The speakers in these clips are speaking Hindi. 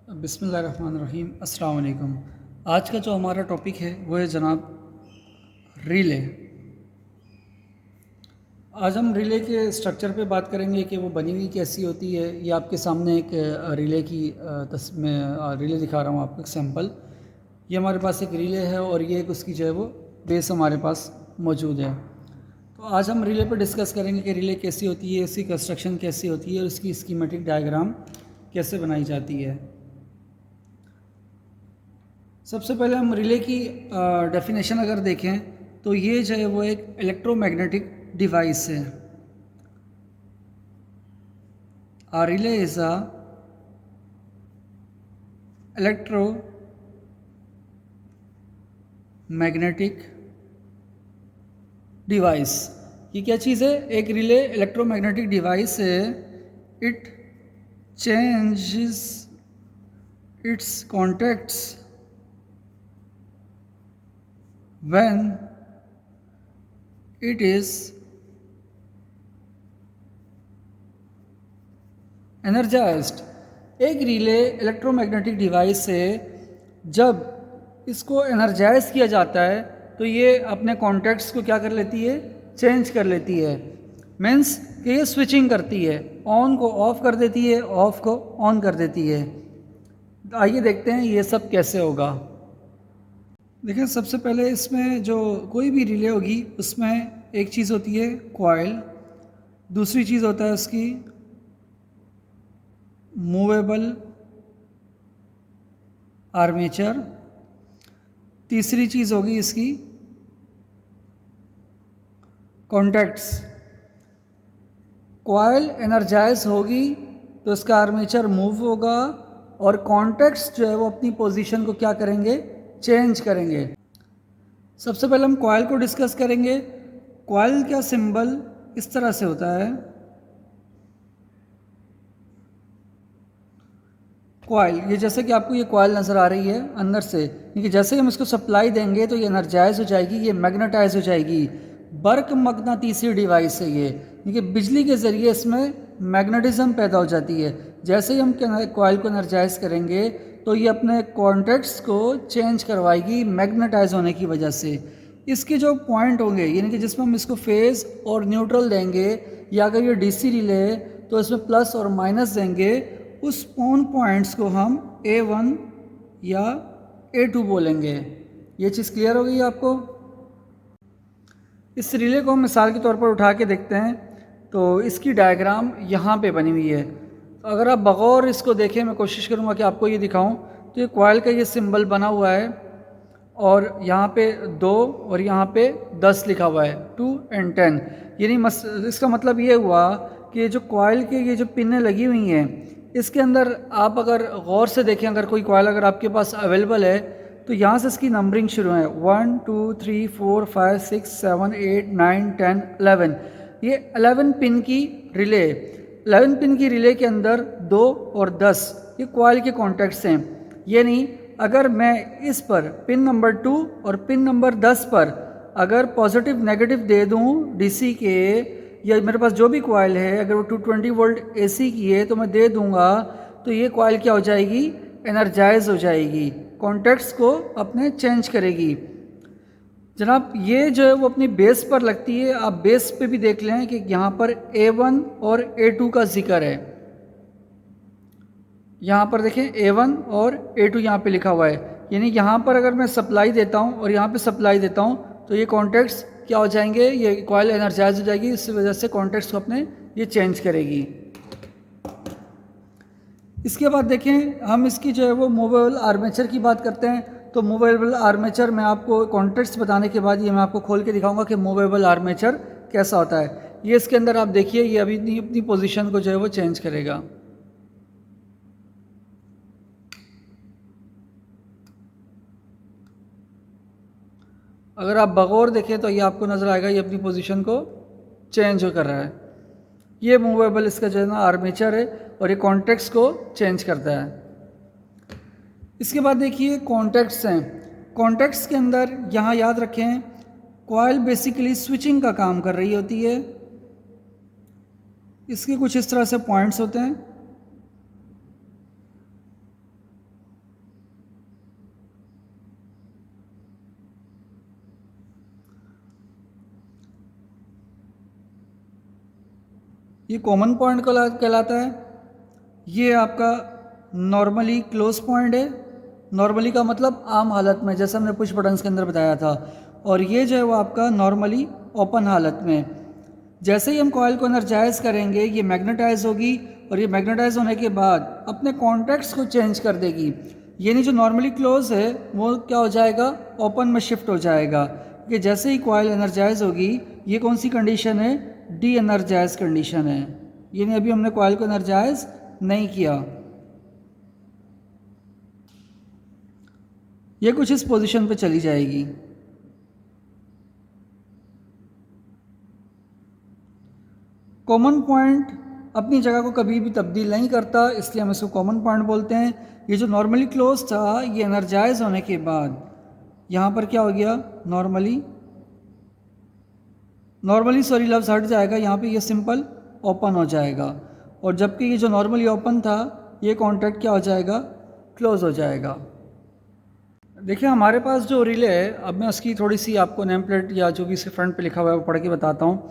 बिस्मिल्लाहिर्रहमानिर्रहीम। अस्सलाम वालेकुम। आज का जो हमारा टॉपिक है वो है जनाब रिले। आज हम रिले के स्ट्रक्चर पे बात करेंगे कि वो बनी हुई कैसी होती है। ये आपके सामने एक रिले की रिले दिखा रहा हूँ आपको, एक सैम्पल। ये हमारे पास एक रिले है और ये एक उसकी जो है वो बेस हमारे पास मौजूद है। तो आज हम रिले पर डिस्कस करेंगे कि रिले कैसी होती है, इसकी कंस्ट्रक्शन कैसी होती है और इसकी स्कीमेटिक डायग्राम कैसे बनाई जाती है। सबसे पहले हम रिले की डेफिनेशन अगर देखें तो ये जो है वो एक इलेक्ट्रोमैग्नेटिक डिवाइस है। A relay is a electromagnetic device. ये क्या चीज़ है? एक रिले इलेक्ट्रोमैग्नेटिक डिवाइस है। It changes it's contacts when it is energized। एक रिले इलेक्ट्रोमैग्नेटिक डिवाइस है, जब इसको एनर्जाइज किया जाता है तो ये अपने कॉन्टैक्ट्स को क्या कर लेती है? चेंज कर लेती है। मीन्स कि ये स्विचिंग करती है, ऑन को ऑफ कर देती है, ऑफ को ऑन कर देती है। आइए देखते हैं ये सब कैसे होगा। देखिए, सबसे पहले इसमें जो कोई भी रिले होगी उसमें एक चीज़ होती है कॉइल, दूसरी चीज़ होता है उसकी मूवेबल आर्मेचर, तीसरी चीज़ होगी इसकी कॉन्टैक्ट्स। कॉइल एनर्जाइज होगी तो इसका आर्मेचर मूव होगा और कॉन्टैक्ट्स जो है वो अपनी पोजीशन को क्या करेंगे? चेंज करेंगे। सबसे पहले हम कॉइल को डिस्कस करेंगे। कॉइल का सिंबल इस तरह से होता है। कॉइल, ये जैसे कि आपको ये कॉइल नज़र आ रही है अंदर से, क्योंकि जैसे ही हम इसको सप्लाई देंगे तो ये एनर्जाइज हो जाएगी, ये मैग्नेटाइज हो जाएगी। बर्क मकनातीसी डिवाइस है ये, क्योंकि बिजली के ज़रिए इसमें मैग्नेटिज्म पैदा हो जाती है। जैसे ही हम कॉइल को एनर्जाइज करेंगे तो ये अपने कॉन्टैक्ट्स को चेंज करवाएगी मैग्नेटाइज होने की वजह से। इसके जो पॉइंट होंगे, यानी कि जिसमें हम इसको फेज़ और न्यूट्रल देंगे, या अगर ये डीसी रिले है तो इसमें प्लस और माइनस देंगे, उस उन पॉइंट्स को हम A1 या A2 बोलेंगे। ये चीज़ क्लियर हो गई आपको? इस रिले को हम मिसाल के तौर पर उठा के देखते हैं तो इसकी डायग्राम यहाँ पे बनी हुई है। तो अगर आप बगौर इसको देखें, मैं कोशिश करूँगा कि आपको ये दिखाऊं, तो ये कॉइल का ये सिंबल बना हुआ है और यहाँ पे 2 और यहाँ पे 10 लिखा हुआ है, 2 and 10। यानी इसका मतलब ये हुआ कि जो कॉइल के ये जो पिनें लगी हुई हैं, इसके अंदर आप अगर गौर से देखें, अगर कोई कॉइल अगर आपके पास अवेलेबल है तो यहाँ से इसकी नंबरिंग शुरू है 1 2 3 4 5 6 7 8 9 10 11। ये 11 पिन की रिले, 11 पिन की रिले के अंदर 2 और 10 ये कॉइल के कॉन्टैक्ट्स हैं। यानी अगर मैं इस पर पिन नंबर 2 और पिन नंबर 10 पर अगर पॉजिटिव नेगेटिव दे दूँ डीसी के, या मेरे पास जो भी कॉइल है अगर वो 220 वोल्ट एसी की है तो मैं दे दूंगा, तो ये कॉइल क्या हो जाएगी? एनर्जाइज हो जाएगी, कॉन्टैक्ट्स को अपने चेंज करेगी। जनाब, ये जो है वो अपनी बेस पर लगती है। आप बेस पे भी देख लें कि यहाँ पर A1 और A2 का जिक्र है। यहाँ पर देखें A1 और A2 यहाँ पे लिखा हुआ है। यानी यहाँ पर अगर मैं सप्लाई देता हूँ और यहाँ पे सप्लाई देता हूँ तो ये कॉन्टैक्ट्स क्या हो जाएंगे? ये कॉइल एनर्जाइज हो जाएगी, इस वजह से कॉन्टैक्ट्स को अपने ये चेंज करेगी। इसके बाद देखें, हम इसकी जो है वो मूवेबल आर्मेचर की बात करते हैं। तो मूवेबल आर्मेचर में आपको कॉन्टैक्ट्स बताने के बाद ये मैं आपको खोल के दिखाऊंगा कि मूवेबल आर्मेचर कैसा होता है। ये इसके अंदर आप देखिए, ये अभी अपनी पोजीशन को जो है वो चेंज करेगा। अगर आप बगौर देखें तो ये आपको नज़र आएगा, ये अपनी पोजीशन को चेंज कर रहा है। ये मूवेबल इसका जो है ना आर्मेचर है और ये कॉन्टैक्ट्स को चेंज करता है। इसके बाद देखिए कॉन्टैक्ट्स हैं। कॉन्टैक्ट्स के अंदर यहाँ याद रखें, कॉइल बेसिकली स्विचिंग का काम कर रही होती है। इसके कुछ इस तरह से पॉइंट्स होते हैं। ये कॉमन पॉइंट कहलाता है। ये आपका नॉर्मली क्लोज पॉइंट है। नॉर्मली का मतलब आम हालत में, जैसा हमने पुश बटन्स के अंदर बताया था। और ये जो है वो आपका नॉर्मली ओपन हालत में। जैसे ही हम कॉइल को एनर्जाइज करेंगे ये मैग्नेटाइज होगी, और ये मैग्नेटाइज होने के बाद अपने कॉन्टैक्ट्स को चेंज कर देगी। यानी जो नॉर्मली क्लोज है वो क्या हो जाएगा, ओपन में शिफ्ट हो जाएगा। कि जैसे ही कॉइल एनर्जाइज होगी, ये कौन सी कंडीशन है, डी एनर्जाइज कंडीशन है। यानी अभी हमने कॉइल को एनर्जाइज नहीं किया। ये कुछ इस पोजीशन पे चली जाएगी। कॉमन पॉइंट अपनी जगह को कभी भी तब्दील नहीं करता, इसलिए हम इसको कॉमन पॉइंट बोलते हैं। ये जो नॉर्मली क्लोज था, ये एनर्जाइज होने के बाद यहाँ पर क्या हो गया, नॉर्मली सॉरी लफ्ज़ हट जाएगा, यहाँ पे ये सिंपल ओपन हो जाएगा। और जबकि ये जो नॉर्मली ओपन था, ये कॉन्टैक्ट क्या हो जाएगा, क्लोज हो जाएगा। देखिए हमारे पास जो रिले है, अब मैं उसकी थोड़ी सी आपको नेम प्लेट या जो भी इसके फ्रंट पे लिखा हुआ है वो पढ़ के बताता हूँ।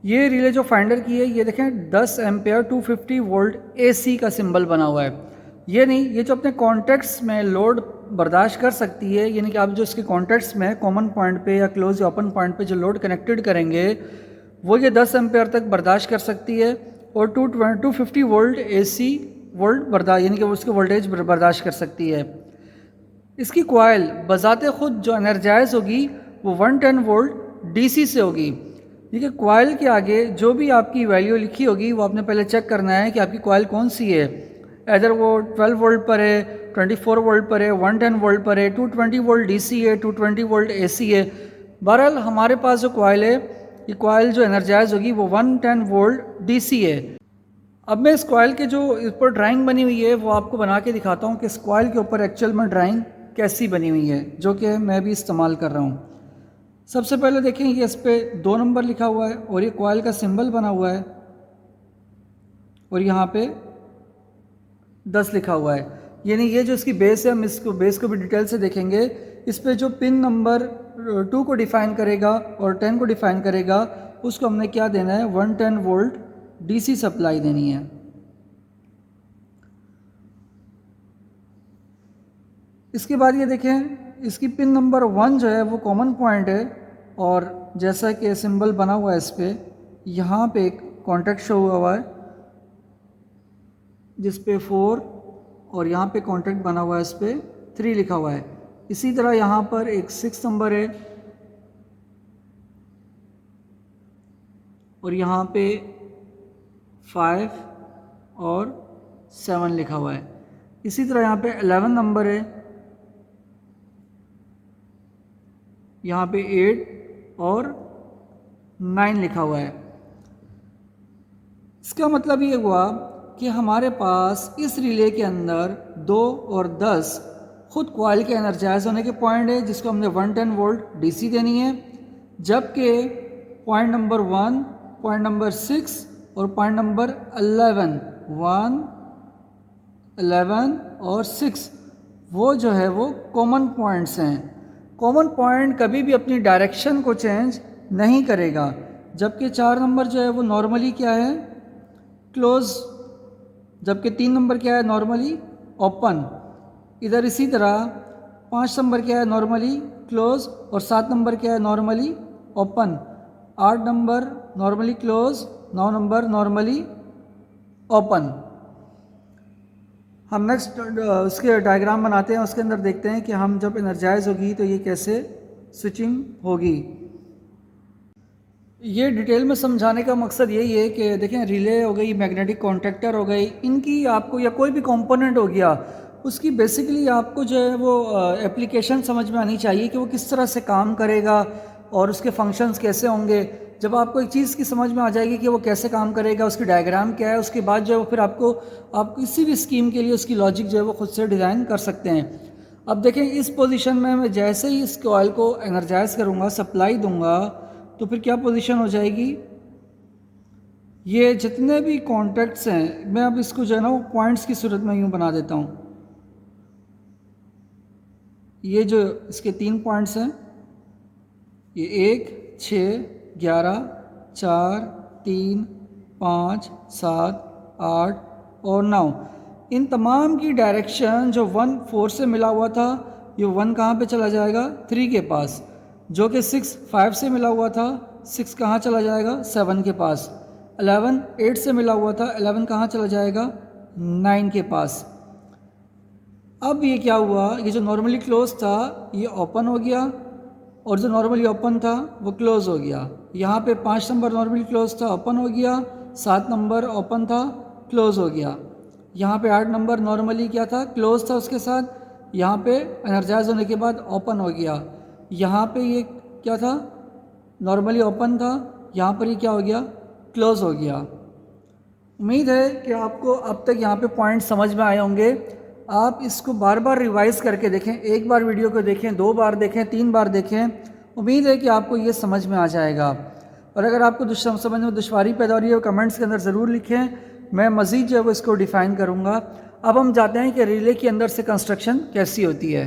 ये रिले जो फाइंडर की है, ये देखें 10 एम्पेयर 250 वोल्ट AC का सिंबल बना हुआ है। ये नहीं, ये जो अपने कॉन्टैक्ट्स में लोड बर्दाश्त कर सकती है, यानी कि आप जो इसके कॉन्टैक्ट्स में कॉमन पॉइंट पे या क्लोज या ओपन पॉइंट पे जो लोड कनेक्टेड करेंगे, वो ये 10 एम्पेयर तक बर्दाश्त कर सकती है। और 250 वोल्ट AC वोल्ट बर्दाश्त, यानी कि उसकी वोल्टेज बर्दाश्त कर सकती है। इसकी कॉइल बजाते खुद जो एनर्जाइज होगी वो 110 वोल्ट DC से होगी। देखिए कॉइल के आगे जो भी आपकी वैल्यू लिखी होगी वो आपने पहले चेक करना है कि आपकी कॉइल कौन सी है। इधर वो 12 वोल्ट पर है, 24 वोल्ट पर है, 110 वोल्ट पर है, 220 वोल्ट DC है, 220 वोल्ट AC है। बहरहाल हमारे पास जो कॉइल है, ये कॉइल जो एनर्जाइज होगी वो 110 वोल्ट DC है। अब मैं इस कॉइल के जो इस पर ड्राइंग बनी हुई है वो आपको बना के दिखाता हूँ कि इस कॉइल के ऊपर एक्चुअल में ड्राइंग कैसी बनी हुई है, जो कि मैं भी इस्तेमाल कर रहा हूँ। सबसे पहले देखें कि इस पर 2 नंबर लिखा हुआ है और ये कॉइल का सिंबल बना हुआ है, और यहाँ पे 10 लिखा हुआ है। यानी ये जो इसकी बेस है, हम इसको बेस को भी डिटेल से देखेंगे। इस पे जो पिन नंबर 2 को डिफ़ाइन करेगा और 10 को डिफ़ाइन करेगा, उसको हमने क्या देना है, 110 वोल्ट DC सप्लाई देनी है। इसके बाद ये देखें, इसकी पिन नंबर 1 जो है वो कॉमन पॉइंट है, और जैसा कि सिंबल बना हुआ है इस पर, यहाँ पे एक कॉन्टैक्ट शो हुआ है जिस पे 4, और यहाँ पे कॉन्टैक्ट बना हुआ है इस पर 3 लिखा हुआ है। इसी तरह यहाँ पर एक 6 नंबर है, और यहाँ पे 5 और 7 लिखा हुआ है। इसी तरह यहाँ पे 11 नंबर है, यहाँ पे 8 और 9 लिखा हुआ है। इसका मतलब ये हुआ कि हमारे पास इस रिले के अंदर 2 और 10 खुद कॉइल के एनर्जाइज होने के पॉइंट है, जिसको हमने 110 वोल्ट DC देनी है। जबकि पॉइंट नंबर 1, पॉइंट नंबर 6 और पॉइंट नंबर 11, 1, 11 और 6, वो जो है वो कॉमन पॉइंट्स हैं। कॉमन पॉइंट कभी भी अपनी डायरेक्शन को चेंज नहीं करेगा। जबकि 4 नंबर जो है वो नॉर्मली क्या है, क्लोज। जबकि 3 नंबर क्या है, नॉर्मली ओपन। इधर इसी तरह 5 नंबर क्या है, नॉर्मली क्लोज, और 7 नंबर क्या है, normally open. 8 number normally close, 9 number normally open. हम नेक्स्ट उसके डायग्राम बनाते हैं, उसके अंदर देखते हैं कि हम जब एनर्जाइज होगी तो ये कैसे स्विचिंग होगी। ये डिटेल में समझाने का मकसद यही है कि देखें, रिले हो गई, मैग्नेटिक कॉन्टैक्टर हो गई, इनकी आपको या कोई भी कंपोनेंट हो गया, उसकी बेसिकली आपको जो है वो एप्लीकेशन समझ में आनी चाहिए कि वो किस तरह से काम करेगा और उसके फंक्शंस कैसे होंगे। जब आपको एक चीज़ की समझ में आ जाएगी कि वो कैसे काम करेगा, उसकी डायग्राम क्या है, उसके बाद जो है वो फिर आप किसी भी स्कीम के लिए उसकी लॉजिक जो है वो खुद से डिज़ाइन कर सकते हैं। अब देखें, इस पोजीशन में मैं जैसे ही इस कॉइल को एनर्जाइज करूँगा, सप्लाई दूंगा, तो फिर क्या पोजीशन हो जाएगी, ये जितने भी कॉन्टैक्ट्स हैं, मैं अब इसको जो है ना वो पॉइंट्स की सूरत में यूँ बना देता हूँ। ये जो इसके 3 पॉइंट्स हैं, ये 1, 6, 11, 4, 3, 5, 7, 8 और 9। इन तमाम की डायरेक्शन जो 1 4 से मिला हुआ था, ये 1 कहाँ पे चला जाएगा 3 के पास। जो कि 6 5 से मिला हुआ था, 6 कहाँ चला जाएगा 7 के पास। 11 8 से मिला हुआ था, 11 कहाँ चला जाएगा 9 के पास। अब ये क्या हुआ, ये जो नॉर्मली क्लोज था ये ओपन हो गया और जो नॉर्मली ओपन था वो क्लोज हो गया। यहाँ पे 5 नंबर नॉर्मली क्लोज था, ओपन हो गया। 7 नंबर ओपन था, क्लोज हो गया। यहाँ पे 8 नंबर नॉर्मली क्या था, क्लोज था उसके साथ, यहाँ पे एनर्जाइज होने के बाद ओपन हो गया। यहाँ पे ये क्या था, नॉर्मली ओपन था, यहाँ पर ये क्या हो गया, क्लोज हो गया। उम्मीद है कि आपको अब तक यहाँ पे पॉइंट समझ में आए होंगे। आप इसको बार बार रिवाइज़ करके देखें, एक बार वीडियो को देखें, 2 बार देखें, 3 बार देखें। उम्मीद है कि आपको ये समझ में आ जाएगा। और अगर आपको समझ में दुश्वारी पैदा हो रही है कमेंट्स के अंदर ज़रूर लिखें, मैं मज़ीद जो है वो इसको डिफ़ाइन करूँगा। अब हम जाते हैं कि रिले के अंदर से कंस्ट्रक्शन कैसी होती है।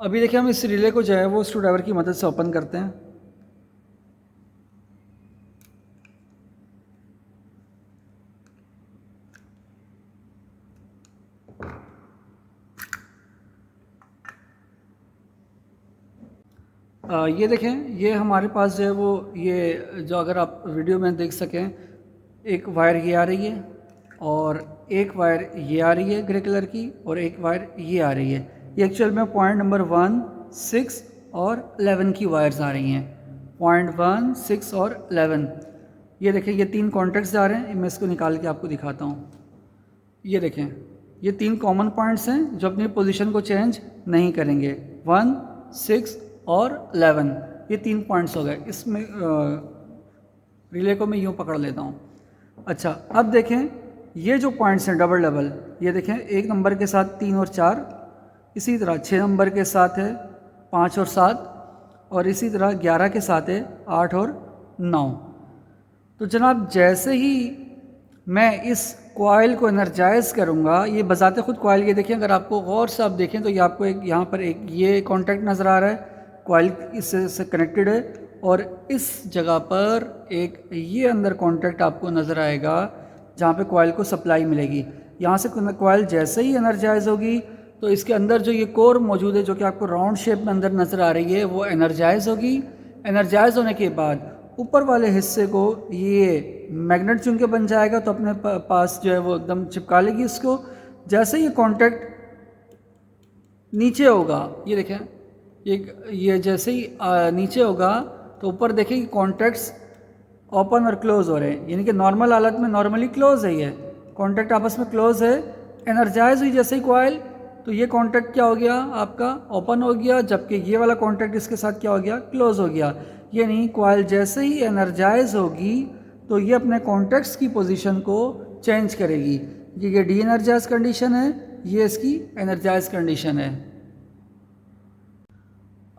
अभी देखिए हम इस रिले को जो है वो स्क्रू ड्राइवर की मदद से ओपन करते हैं। ये देखें, ये हमारे पास जो है वो ये जो अगर आप वीडियो में देख सकें, एक वायर ये आ रही है और एक वायर ये आ रही है ग्रे कलर की और एक वायर ये आ रही है। ये एक्चुअल में पॉइंट नंबर 1, 6 और 11 की वायर्स आ रही हैं। पॉइंट 1, 6 और 11। ये देखें, ये 3 कॉन्टैक्ट्स जा रहे हैं। मैं इसको निकाल के आपको दिखाता हूँ। ये देखें, ये 3 कॉमन पॉइंट्स हैं जो अपनी पोजीशन को चेंज नहीं करेंगे। 1, 6 और 11, ये 3 पॉइंट्स हो गए। इसमें रिले को मैं यूँ पकड़ लेता हूँ। अच्छा, अब देखें ये जो पॉइंट्स हैं डबल डबल, ये देखें 1 नंबर के साथ 3 और 4, इसी तरह 6 नंबर के साथ है 5 और 7, और इसी तरह 11 के साथ है 8 और 9। तो जनाब जैसे ही मैं इस कॉइल को एनर्जाइज करूँगा, ये बजाते खुद कॉइल, ये देखें, अगर आपको गौर से आप देखें तो ये आपको एक यहाँ पर एक ये कॉन्टैक्ट नज़र आ रहा है, कॉइल इससे कनेक्टेड है, और इस जगह पर एक ये अंदर कॉन्टैक्ट आपको नज़र आएगा जहाँ पे कॉइल को सप्लाई मिलेगी। यहाँ से कॉइल जैसे ही एनर्जाइज होगी तो इसके अंदर जो ये कोर मौजूद है जो कि आपको राउंड शेप में अंदर नज़र आ रही है वो एनर्जाइज होगी। एनर्जाइज होने के बाद ऊपर वाले हिस्से को ये मैग्नेट चुनके बन जाएगा, तो अपने पास जो है वो एकदम चिपका लेगी इसको। जैसे ये कॉन्टैक्ट नीचे होगा, ये देखें, ये जैसे ही नीचे होगा तो ऊपर देखें कि कॉन्टैक्ट्स ओपन और क्लोज हो रहे हैं, यानी कि नॉर्मल हालत में नॉर्मली क्लोज है, ये कॉन्टैक्ट आपस में क्लोज है। एनर्जाइज हुई जैसे ही कॉइल तो ये कॉन्टैक्ट क्या हो गया, आपका ओपन हो गया, जबकि ये वाला कॉन्टैक्ट इसके साथ क्या हो गया, क्लोज हो गया। यानी कॉइल जैसे ही एनर्जाइज होगी तो ये अपने कॉन्टैक्ट्स की पोजीशन को चेंज करेगी। ये डी एनर्जाइज कंडीशन है, ये इसकी एनर्जाइज कंडीशन है।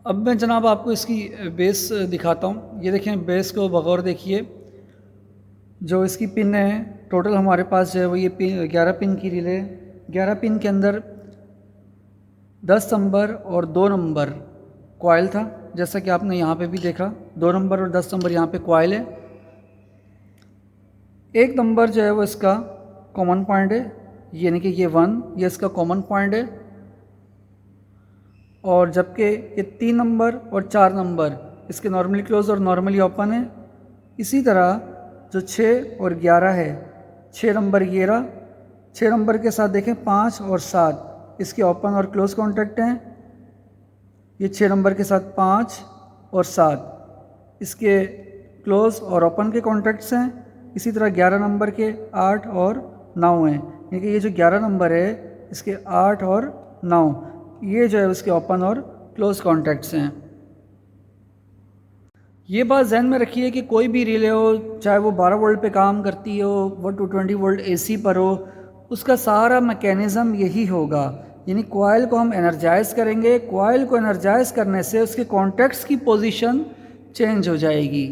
अब मैं जनाब आपको इसकी बेस दिखाता हूँ। ये देखें, बेस को बगौर देखिए, जो इसकी पिन है टोटल हमारे पास जो है वो ये पिन 11 पिन की रिले। 11 पिन के अंदर 10 नंबर और 2 नंबर कॉइल था, जैसा कि आपने यहाँ पे भी देखा। 2 नंबर और 10 नंबर यहाँ पे कॉइल है। 1 नंबर जो है वो इसका कॉमन पॉइंट है, यानी कि ये 1, ये इसका कॉमन पॉइंट है। और जबकि ये 3 नंबर और 4 नंबर इसके नॉर्मली क्लोज और नॉर्मली ओपन है। इसी तरह जो 6 और 11 है, 6 नंबर ये रहा, 6 नंबर के साथ देखें 5 और 7 इसके ओपन और क्लोज कॉन्टैक्ट हैं। ये 6 नंबर के साथ 5 और 7 इसके क्लोज और ओपन के कॉन्टैक्ट्स हैं। इसी तरह 11 नंबर के 8 और 9 हैं, यानी कि ये जो 11 नंबर है इसके 8 और 9 ये जो है उसके ओपन और क्लोज कॉन्टैक्ट्स हैं। ये बात जहन में रखिए कि कोई भी रिले हो, चाहे वो 12 वोल्ट पे काम करती हो, वो 220 वोल्ट एसी पर हो, उसका सारा मैकेनिज़्म यही होगा। यानी कॉइल को हम एनर्जाइज करेंगे, कॉइल को एनर्जाइज करने से उसके कॉन्टैक्ट्स की पोजीशन चेंज हो जाएगी।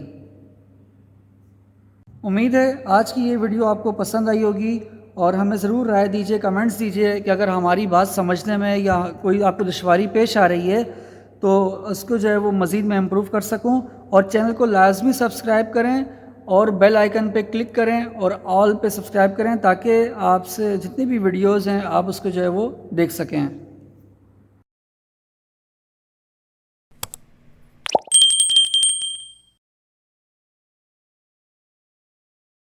उम्मीद है आज की ये वीडियो आपको पसंद आई होगी और हमें ज़रूर राय दीजिए, कमेंट्स दीजिए कि अगर हमारी बात समझने में या कोई आपको दुश्वारी पेश आ रही है तो उसको जो है वो मज़ीद मैं इम्प्रूव कर सकूं। और चैनल को लाजमी सब्सक्राइब करें और बेल आइकन पे क्लिक करें और ऑल पे सब्सक्राइब करें ताकि आपसे जितनी भी वीडियोज़ हैं आप उसको जो है वो देख सकें।